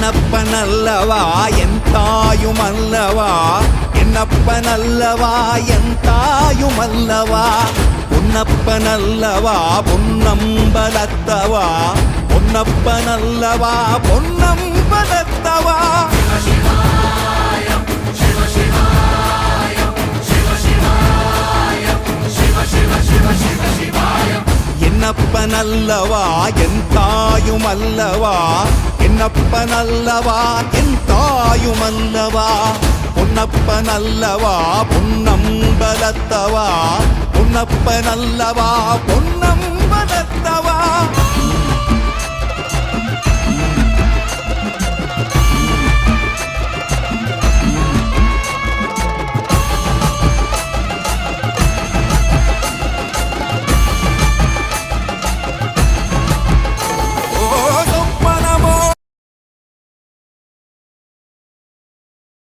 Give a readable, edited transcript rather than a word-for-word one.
என்னப்பனல்லவா என் தாயுமல்லவா, என்னப்பனல்லவா என் தாயுமல்லவா, பொன்னப்பனல்லவா பொன்னம்பலத்தவா, பொன்னப்பனல்லவா பொன்னம்பலத்தவா. என்னப்பனல்லவா என் தாயுமல்லவா, என்னப்பனல்லவா என் தாயுமல்லவா, பொன்னப்பனல்லவா பொன்னம்பலத்தவா, பொன்னப்பனல்லவா பொன்னம்பலத்தவா.